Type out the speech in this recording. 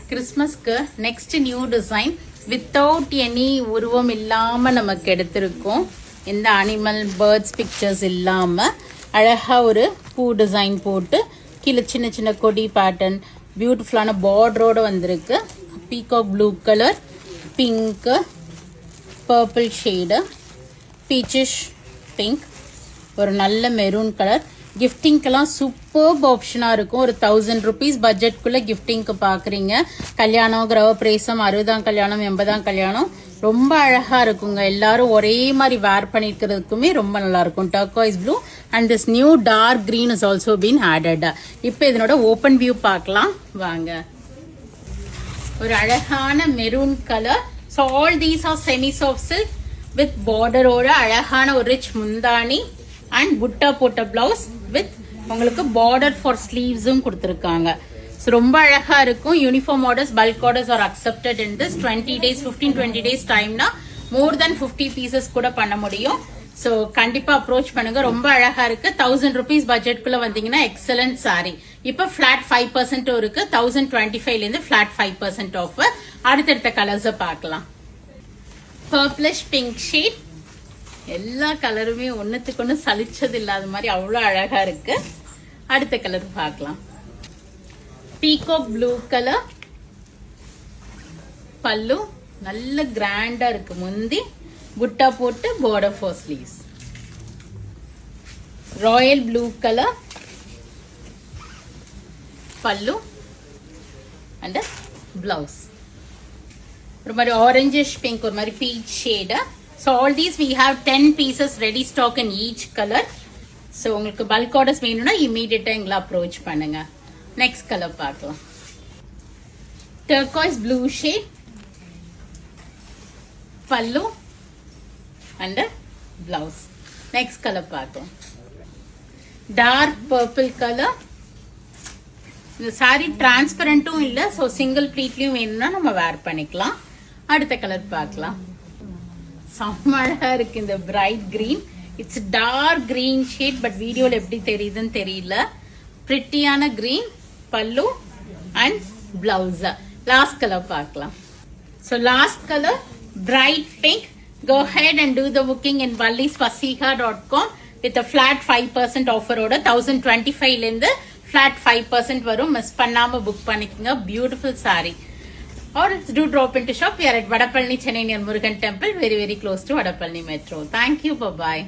கிறிஸ்மஸ்க்கு next new design without any உருவம் இல்லாம நமக்கு எடுத்திருக்கோம். இந்த அனிமல் பேர்ட்ஸ் பிக்சர்ஸ் இல்லாம அழகா ஒரு பூ டிசைன் போட்டு கீழே சின்ன சின்ன கொடி பேட்டர்ன் பியூட்டிஃபுல்லான பார்டரோட வந்திருக்கு. Peacock blue colour, pink, purple shade, peachish pink, ஒரு நல்ல மெரூன் கலர். கிஃப்டிங்க்கெல்லாம் சூப்பர்ப் ஆப்ஷனாக இருக்கும். ஒரு 1000 rupees பட்ஜெட்குள்ளே கிஃப்டிங்க்கு பார்க்குறீங்க. கல்யாணம், கிரகப்பிரவேசம், 60ஆம் கல்யாணம், 80ஆம் கல்யாணம் ரொம்ப அழகாக இருக்குங்க. எல்லாரும் ஒரே மாதிரி வேர் பண்ணிக்கிறதுக்குமே ரொம்ப நல்லா இருக்கும். Turquoise blue and this new dark green is also been added. இப்போ இதனோட ஓப்பன் வியூ பார்க்கலாம் வாங்க. ஒரு அழகான maroon colour. So all these are semi soft silk with பார்டரோட அழகான ஒரு ரிச் முந்தானி அண்ட் புட்டா போட்ட பிளவுஸ் வித் உங்களுக்கு பார்டர் ஃபார் ஸ்லீவ்ஸும் கொடுத்துருக்காங்க. ஸோ ரொம்ப அழகா இருக்கும். Uniform orders, bulk orders are accepted in this. 20 days 15-20 days டைம்னா மோர் தென் 50 pieces கூட பண்ண முடியும். ஸோ கண்டிப்பா அப்ரோச் பண்ணுங்க. ரொம்ப அழகா இருக்கு. 1000 rupees பட்ஜெட்குள்ள வந்தீங்கன்னா எக்ஸலன்ட் சாரி. இப்ப பிளாட் 5% இருக்கு. 1025 இருந்து பிளாட் 5% ஆஃபர். அடுத்தடுத்த கலர்ஸ் பார்க்கலாம். Purplish pink shade. எல்லா கலருமே ஒன்னுத்துக்கு ஒன்று சலிச்சது இல்லாத மாதிரி அவ்வளோ அழகா இருக்கு. அடுத்த கலர் பார்க்கலாம். Peacock blue colour. பல்லு நல்ல கிராண்டா இருக்கு. முந்தி புட்டா போட்டு border for sleeves. Royal blue colour பல்லு அண்ட் பிளவுஸ். ஒரு மாதிரி ஆரஞ்சிஷ் பிங்க், ஒரு மாதிரி beach shade. So all these we have 10 pieces ready stock in each color. So உங்களுக்கு bulk orders வேணும்னா immediate எங்களை approach பண்ணுங்க. Next color பார்க்கலாம். Turquoise blue shade. பல்லு and blouse. Next color பார்க்கலாம். Dark purple color. இந்த saree transparent-ம் இல்ல. So single pleatலயும் வேணும்னா நம்ம wear பண்ணிக்கலாம். அடுத்த கலர் பார்க்கலாம். செம்மழகா இருக்கு இந்த bright green. It's dark green shade, but வீடியோல எப்படி தெரியுதுன்னு தெரியல. பிரிட்டியான green pallu and blouse. Last colour பார்க்கலாம். So last colour bright pink. Go ahead and do the booking in vallisvasiha.com with flat 5% ஆஃபரோட 1025 இருந்து ஃபிளாட் 5% வரும். மிஸ் பண்ணாம புக் பண்ணிக்கோங்க. Beautiful sari. Or do drop into shop. We are at Vadapalani, Chennai near Murugan Temple, very close to Vadapalani Metro. Thank you. Bye-bye.